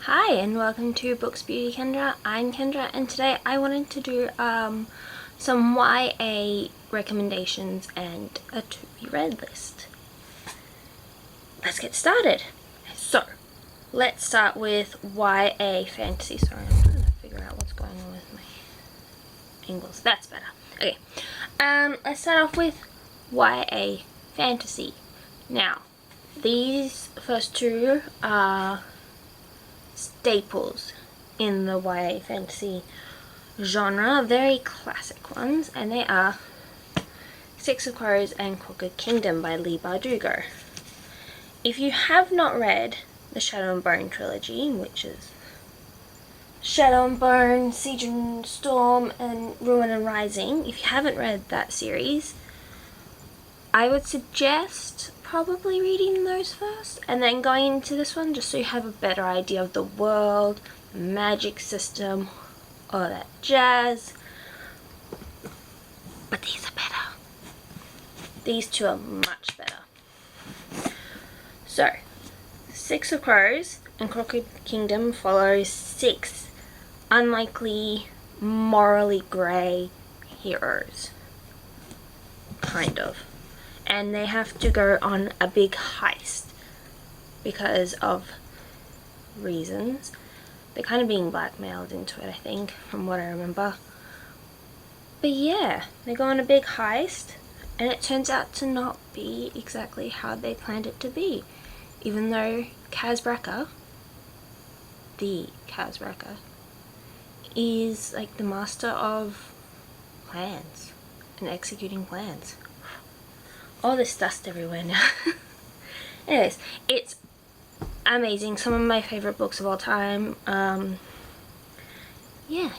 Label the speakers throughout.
Speaker 1: Hi and welcome to BooksBeautyKendra. I'm Kendra and today I wanted to do some YA recommendations and a to be read list. Let's get started. So, let's start with YA fantasy. Sorry, I'm trying to figure out what's going on with my angles. That's better. Okay. Let's start off with YA fantasy. Now, these first two are staples in the YA fantasy genre, very classic ones, and they are Six of Crows and Crooked Kingdom by Leigh Bardugo. If you have not read the Shadow and Bone trilogy, which is Shadow and Bone, Siege and Storm, and Ruin and Rising, if you haven't read that series, I would suggest probably reading those first and then going into this one just so you have a better idea of the world, the magic system, all that jazz. But these are better. These two are much better. So, Six of Crows and Crooked Kingdom follows six unlikely, morally grey heroes. Kind of. And they have to go on a big heist because of reasons. They're kind of being blackmailed into it, I think, from what I remember. But yeah, they go on a big heist and it turns out to not be exactly how they planned it to be. Even though the Kazbraka, is like the master of plans and executing plans. All this dust everywhere now. Anyways, it's amazing. Some of my favorite books of all time. Yeah,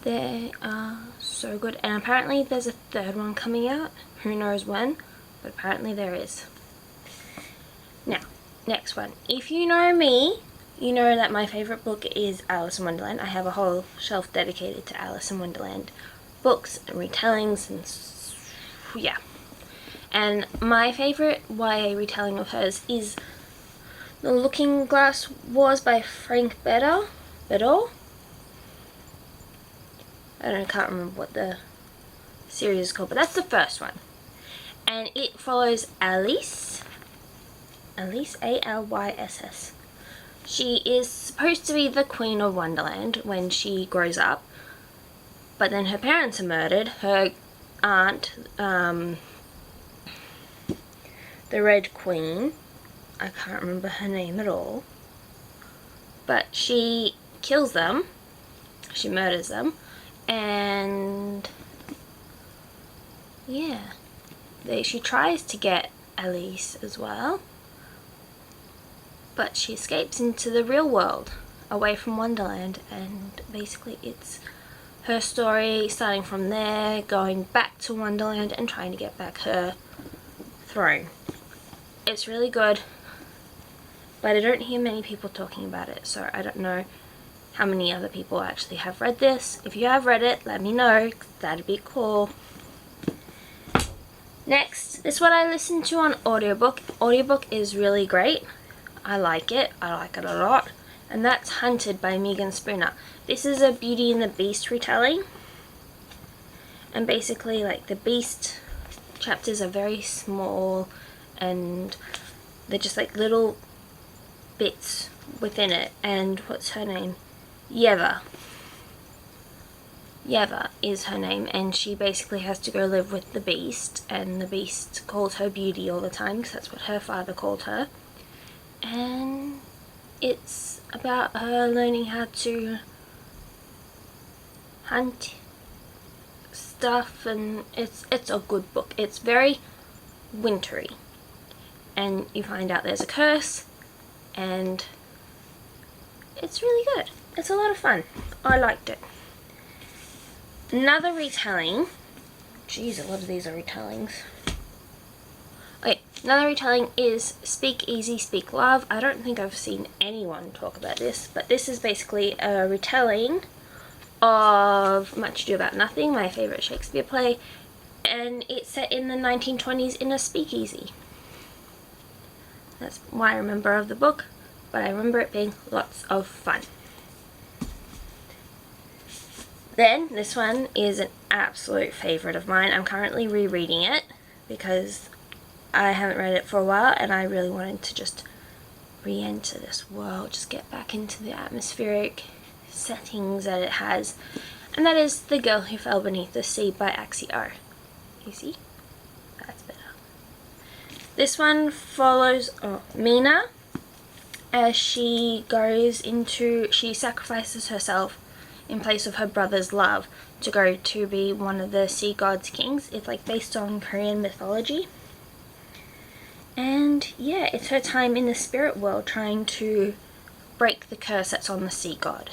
Speaker 1: they are so good. And apparently there's a third one coming out. Who knows when, but apparently there is. Now, next one. If you know me, you know that my favorite book is Alice in Wonderland. I have a whole shelf dedicated to Alice in Wonderland books and retellings and yeah. And my favourite YA retelling of hers is The Looking Glass Wars by Frank Bedell. I can't remember what the series is called, but that's the first one. And it follows Alice, A-L-Y-S-S. She is supposed to be the Queen of Wonderland when she grows up, but then her parents are murdered. Her aunt, the Red Queen, I can't remember her name at all, but she kills them, she murders them, and yeah, she tries to get Alice as well, but she escapes into the real world, away from Wonderland, and basically it's her story starting from there, going back to Wonderland and trying to get back her throne. It's really good, but I don't hear many people talking about it, so I don't know how many other people actually have read this. If you have read it, let me know, 'cause that'd be cool. Next, this one I listened to on audiobook. Audiobook is really great. I like it a lot. And that's Hunted by Megan Spooner. This is a Beauty and the Beast retelling. And basically, like, the Beast chapters are very small and they're just like little bits within it. And what's her name? Yeva is her name, and she basically has to go live with the Beast, and the Beast calls her Beauty all the time because that's what her father called her. And it's about her learning how to hunt stuff, and it's a good book. It's very wintry, and you find out there's a curse, and it's really good. It's a lot of fun. I liked it. Another retelling. Jeez, a lot of these are retellings. Okay, another retelling is Speak Easy, Speak Love. I don't think I've seen anyone talk about this, but this is basically a retelling of Much Ado About Nothing, my favourite Shakespeare play, and it's set in the 1920s in a speakeasy. That's why I remember of the book, but I remember it being lots of fun. Then this one is an absolute favourite of mine. I'm currently rereading it because I haven't read it for a while and I really wanted to just re-enter this world, just get back into the atmospheric settings that it has, and that is The Girl Who Fell Beneath the Sea by Axio. You see? That's better. This one follows Mina as she sacrifices herself in place of her brother's love to go to be one of the sea gods' kings. It's like based on Korean mythology. And yeah, it's her time in the spirit world trying to break the curse that's on the sea god,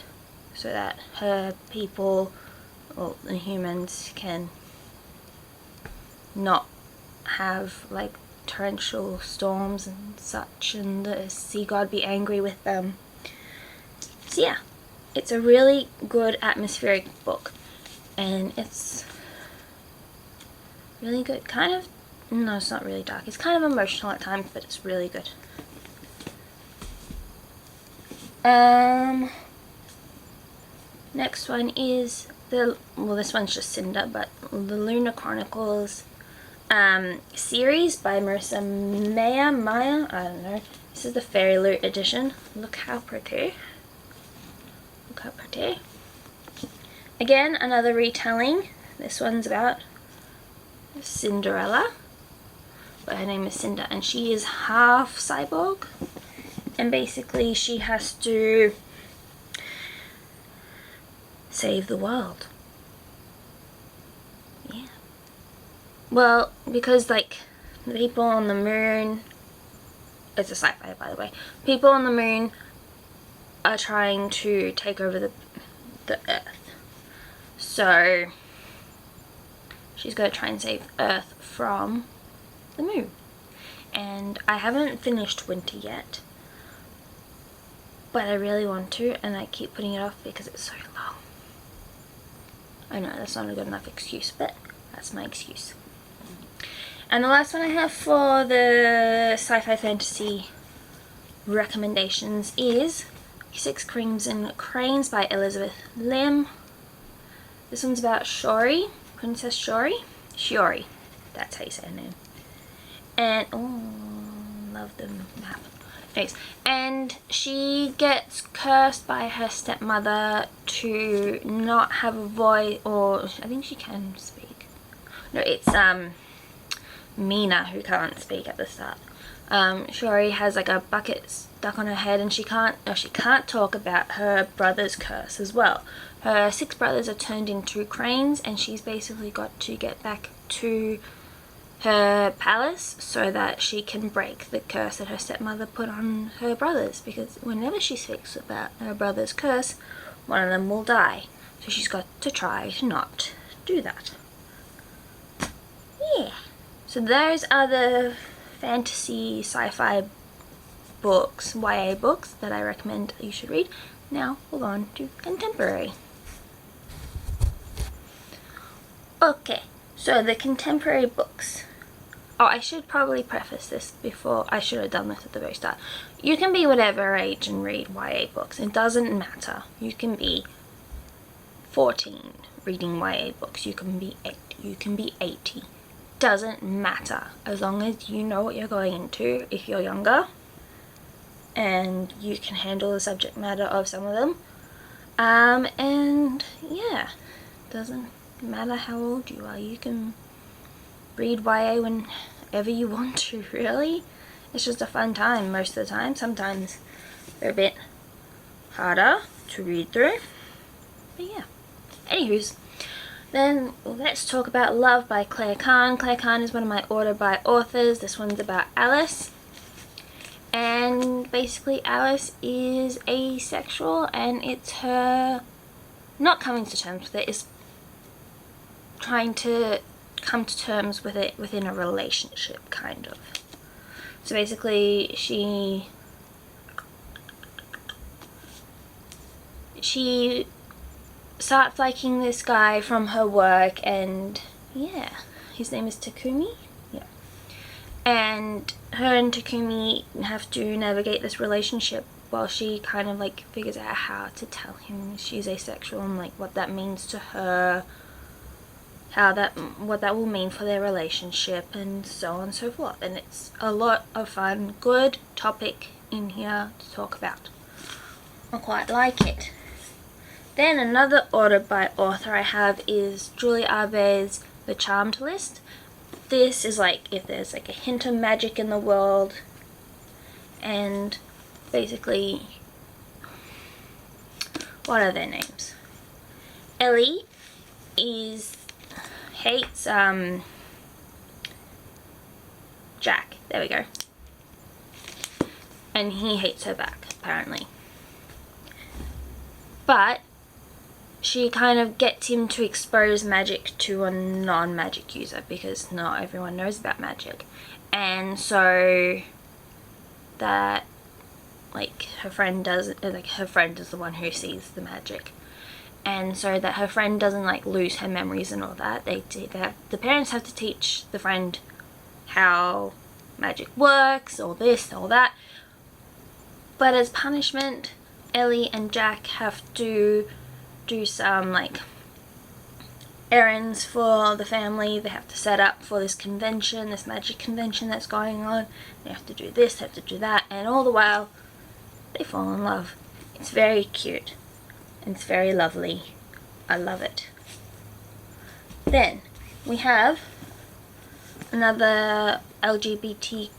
Speaker 1: so that her people, or the humans, can not have like torrential storms and such, and the sea god be angry with them. So yeah, it's a really good atmospheric book, and it's really good. No, it's not really dark. It's kind of emotional at times, but it's really good. Next one is this one's just Cinder, but the Lunar Chronicles series by Marissa Maya. I don't know. This is the Fairy Loot edition. Look how pretty. Look how pretty. Again, another retelling. This one's about Cinderella, but her name is Cinder, and she is half cyborg, and basically she has to save the world. Yeah. Well, because like the people on the moon, it's a sci-fi by the way, people on the moon are trying to take over the Earth. So she's going to try and save Earth from the moon. And I haven't finished Winter yet, but I really want to, and I keep putting it off because it's so long. I know that's not a good enough excuse, but that's my excuse. And the last one I have for the sci-fi fantasy recommendations is Six Crimson Cranes by Elizabeth Lim. This one's about Shiori, Princess Shiori, that's how you say her name. And love the map. Anyways, and she gets cursed by her stepmother to not have a voice, or I think she can speak. No, it's Mina who can't speak at the start. Shiori has like a bucket stuck on her head, and she can't talk about her brother's curse as well. Her 6 brothers are turned into cranes, and she's basically got to get back to her palace so that she can break the curse that her stepmother put on her brothers, because whenever she speaks about her brother's curse, one of them will die. So she's got to try to not do that. Yeah. So those are the fantasy sci-fi books, YA books, that I recommend that you should read. Now we'll go on to contemporary. Okay, so the contemporary books. Oh, I should probably preface this before. I should have done this at the very start. You can be whatever age and read YA books. It doesn't matter. You can be 14 reading YA books. You can be 8. You can be 80. Doesn't matter. As long as you know what you're going into if you're younger, and you can handle the subject matter of some of them. And yeah, doesn't matter how old you are. You can read YA whenever you want to, really. It's just a fun time most of the time. Sometimes they're a bit harder to read through. But yeah. Anywho's, then let's talk about Love by Claire Kahn. Claire Kahn is one of my order by authors. This one's about Alice. And basically Alice is asexual, and it's her not coming to terms with it, is trying to come to terms with it within a relationship, kind of. So basically she starts liking this guy from her work, and yeah, his name is Takumi. Yeah. And her and Takumi have to navigate this relationship while she kind of like figures out how to tell him she's asexual and like what that means to her, what that will mean for their relationship, and so on and so forth. And it's a lot of fun, good topic in here to talk about. I quite like it. Then another ordered by author I have is Juliet Lost's The Charmed List. This is like if there's like a hint of magic in the world, and basically, what are their names? Ellie hates Jack. There we go. And he hates her back, apparently. But she kind of gets him to expose magic to a non-magic user, because not everyone knows about magic. And so that like her friend does, like her friend is the one who sees the magic, and so that her friend doesn't like lose her memories and all that, the parents have to teach the friend how magic works, all this, all that. But as punishment, Ellie and Jack have to do some like errands for the family. They have to set up for this convention, this magic convention that's going on. They have to do this, they have to do that, and all the while they fall in love. It's very cute. It's very lovely. I love it. Then we have another LGBTQIA+.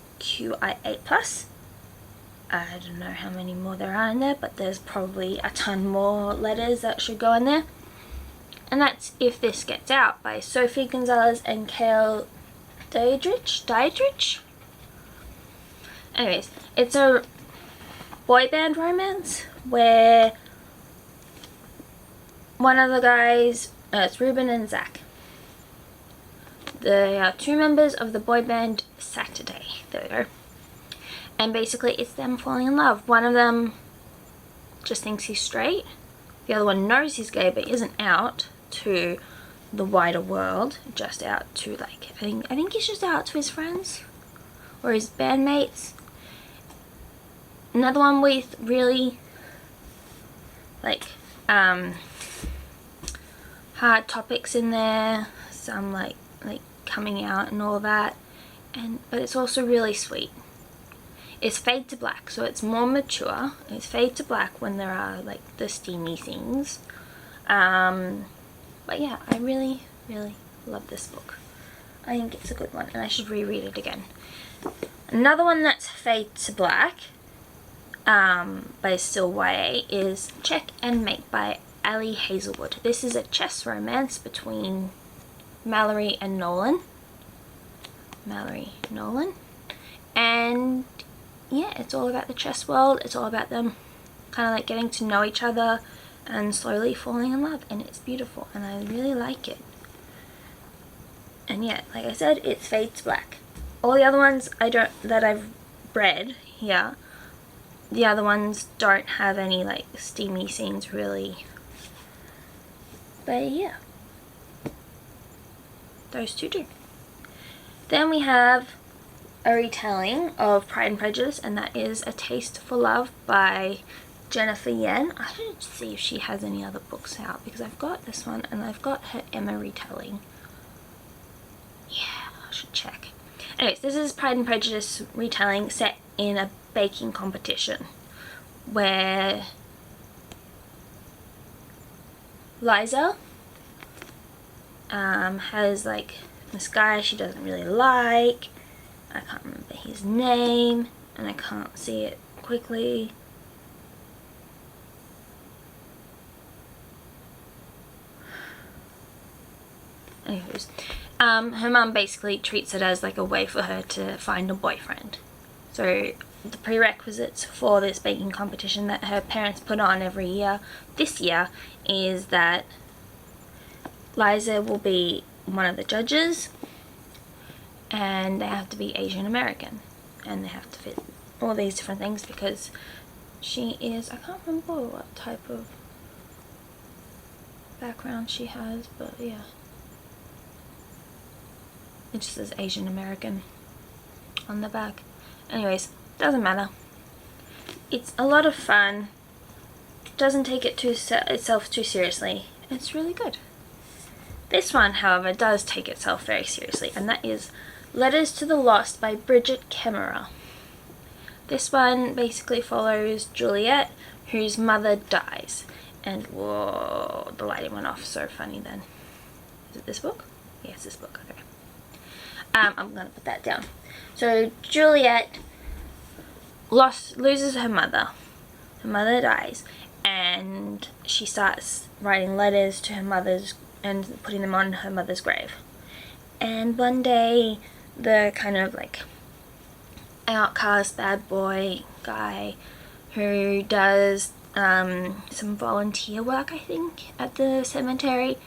Speaker 1: I don't know how many more there are in there, but there's probably a ton more letters that should go in there. And that's If This Gets Out by Sophie Gonzalez and Kale Diedrich. Anyways, it's a boy band romance where one of the guys, it's Ruben and Zach. They are two members of the boy band Saturday. There we go. And basically it's them falling in love. One of them just thinks he's straight. The other one knows he's gay but isn't out to the wider world. Just out to like, I think he's just out to his friends or his bandmates. Another one with really like hard topics in there, some like coming out and all that, but it's also really sweet. It's Fade to Black, so it's more mature. It's Fade to Black when there are like the steamy things. But yeah, I really, really love this book. I think it's a good one and I should reread it again. Another one that's Fade to Black, but still YA, is Check and Mate by Ali Hazelwood. This is a chess romance between Mallory and Nolan. And yeah, it's all about the chess world. It's all about them kind of like getting to know each other and slowly falling in love, and it's beautiful and I really like it. And yeah, like I said, it's Fade to Black. All the other ones that I've read here, the other ones don't have any like steamy scenes really. But yeah, those two do. Then we have a retelling of Pride and Prejudice, and that is A Taste for Love by Jennifer Yen. I should see if she has any other books out, because I've got this one and I've got her Emma retelling. Yeah, I should check. Anyways, this is Pride and Prejudice retelling set in a baking competition where Liza has like this guy she doesn't really like. I can't remember his name and I can't see it quickly. Anyways, her mum basically treats it as like a way for her to find a boyfriend. So the prerequisites for this baking competition that her parents put on every year, this year, is that Liza will be one of the judges and they have to be Asian American and they have to fit all these different things because she is, I can't remember what type of background she has, but yeah. It just says Asian American on the back. Anyways, doesn't matter. It's a lot of fun. Doesn't take it itself too seriously. It's really good. This one, however, does take itself very seriously, and that is Letters to the Lost by Juliet Kendra. This one basically follows Juliet, whose mother dies. And whoa, the lighting went off. So funny then. Is it this book? Yes, this book. Okay. I'm gonna put that down. So Juliet loses her mother. Her mother dies, and she starts writing letters to her mother's and putting them on her mother's grave. And one day, the kind of like outcast bad boy guy who does some volunteer work, I think, at the cemetery.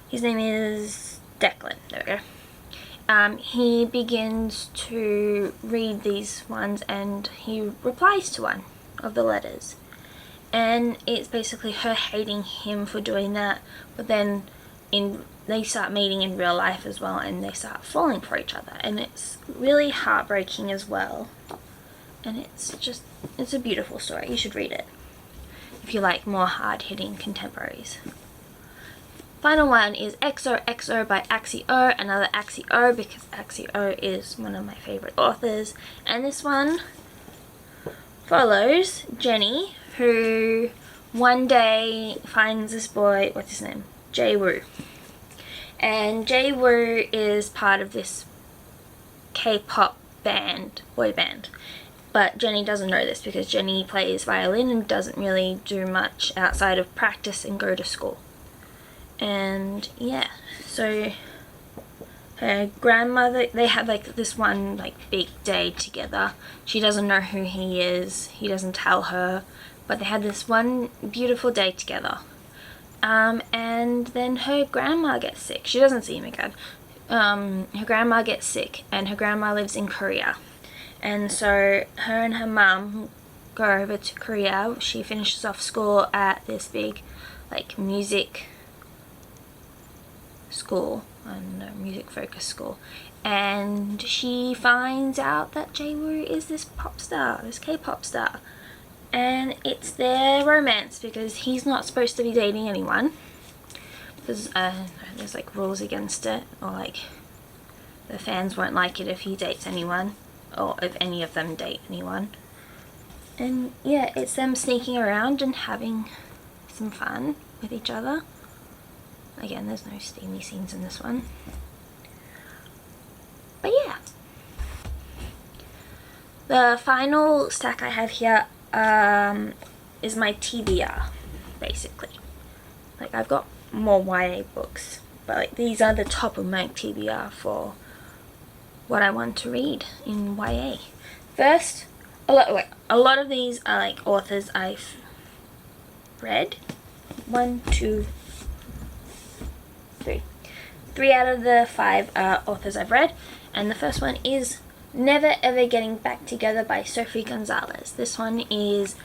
Speaker 1: His name is Declan. There we go. He begins to read these ones, and he replies to one of the letters. And it's basically her hating him for doing that, but then they start meeting in real life as well, and they start falling for each other, and it's really heartbreaking as well. And it's a beautiful story. You should read it if you like more hard-hitting contemporaries. Final one is XOXO by Axio, another Axio, because Axio is one of my favorite authors. And this one follows Jenny, who one day finds this boy, what's his name? Jae-woo. And Jae-woo is part of this K-pop band, boy band. But Jenny doesn't know this because Jenny plays violin and doesn't really do much outside of practice and go to school. And yeah, so her grandmother, they have like this one like big day together. She doesn't know who he is, he doesn't tell her, but they had this one beautiful day together. And then her grandma gets sick. She doesn't see him again. Her grandma gets sick, and her grandma lives in Korea. And so her and her mum go over to Korea. She finishes off school at this big like music school, music focused school, and she finds out that Jae-woo is this pop star, this K-pop star, and it's their romance because he's not supposed to be dating anyone because there's like rules against it, or like the fans won't like it if he dates anyone, or if any of them date anyone. And yeah, it's them sneaking around and having some fun with each other. Again, there's no steamy scenes in this one. But yeah. The final stack I have here is my TBR, basically. Like, I've got more YA books, but like these are the top of my TBR for what I want to read in YA. First, a lot of these are like authors I've read. 1, 2, 3. 3 out of the 5 are authors I've read, and the first one is Never Ever Getting Back Together by Sophie Gonzalez. This one is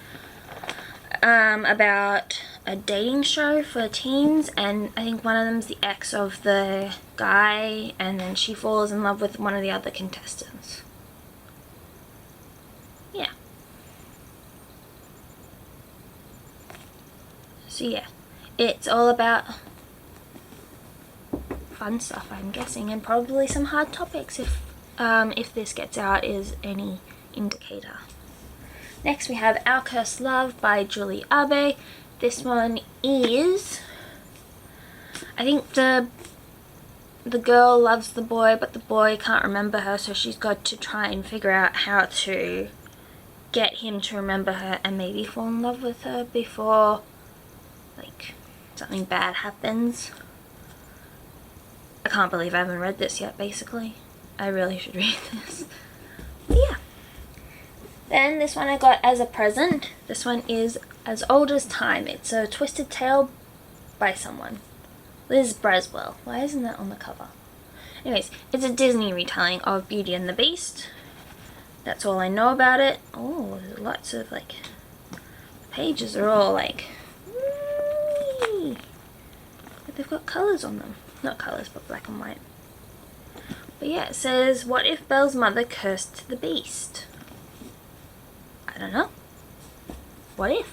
Speaker 1: about a dating show for teens, and I think one of them's the ex of the guy, and then she falls in love with one of the other contestants. Yeah. So yeah, it's all about fun stuff, I'm guessing, and probably some hard topics if this gets out is any indicator. Next we have Our Cursed Love by Julie Abe. This one is, I think the girl loves the boy, but the boy can't remember her, so she's got to try and figure out how to get him to remember her and maybe fall in love with her before like something bad happens. I can't believe I haven't read this yet, basically. I really should read this. But yeah. Then this one I got as a present. This one is As Old as Time. It's a twisted tale by someone. Liz Braswell. Why isn't that on the cover? Anyways, it's a Disney retelling of Beauty and the Beast. That's all I know about it. Oh, there's lots of like, pages are all like, whee! But they've got colours on them. Not colours, but black and white. But yeah, it says, what if Belle's mother cursed the beast? I don't know. what if?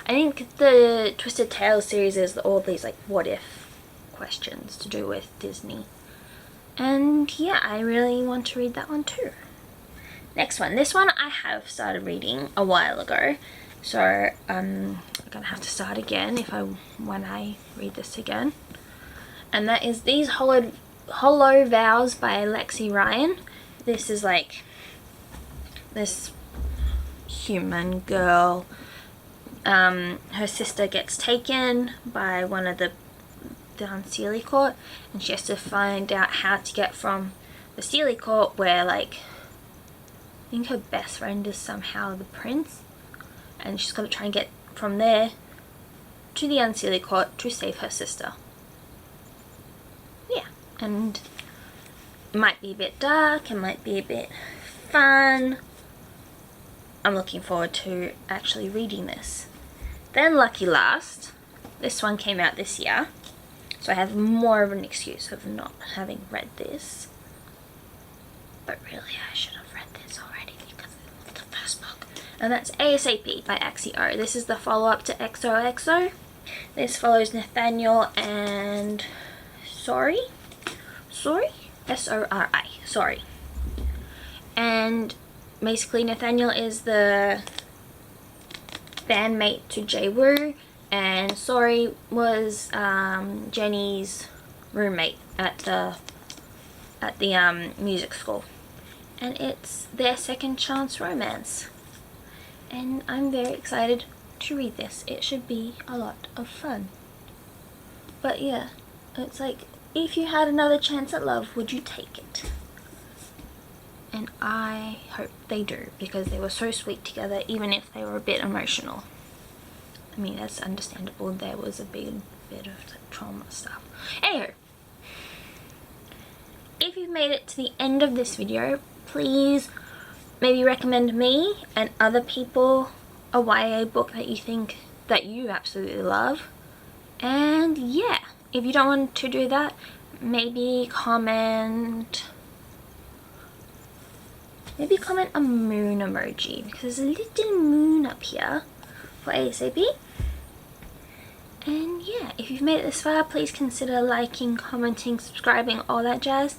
Speaker 1: I think the Twisted Tales series is all these like what if questions to do with Disney. And yeah, I really want to read that one too. Next one. This one I have started reading a while ago. So I'm gonna have to start again when I read this again. And that is These Hollow Vows by Lexi Ryan. This is like this human girl. Her sister gets taken by one of the Sealy Court, and she has to find out how to get from the Sealy Court, where like I think her best friend is somehow the prince, and she's got to try and get from there to the Unseelie Court to save her sister. Yeah, and it might be a bit dark, it might be a bit fun. I'm looking forward to actually reading this. Then Lucky Last. This one came out this year, so I have more of an excuse of not having read this. But really, I should have read this already because it was the first book. And that's ASAP by Axio. This is the follow-up to XOXO. This follows Nathaniel and Sori? S-O-R-I. Sori. And basically Nathaniel is the bandmate to Jae-woo, and Sori was Jenny's roommate at the music school. And it's their second chance romance. And I'm very excited to read this. It should be a lot of fun. But yeah, it's like, if you had another chance at love, would you take it? And I hope they do, because they were so sweet together, even if they were a bit emotional. I mean, that's understandable. There was a bit of trauma stuff. Anywho, if you've made it to the end of this video, please maybe recommend me and other people a YA book that you think that you absolutely love. And yeah, if you don't want to do that, maybe comment a moon emoji, because there's a little moon up here for ASAP. And yeah, if you've made it this far, please consider liking, commenting, subscribing, all that jazz.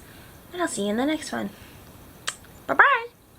Speaker 1: And I'll see you in the next one.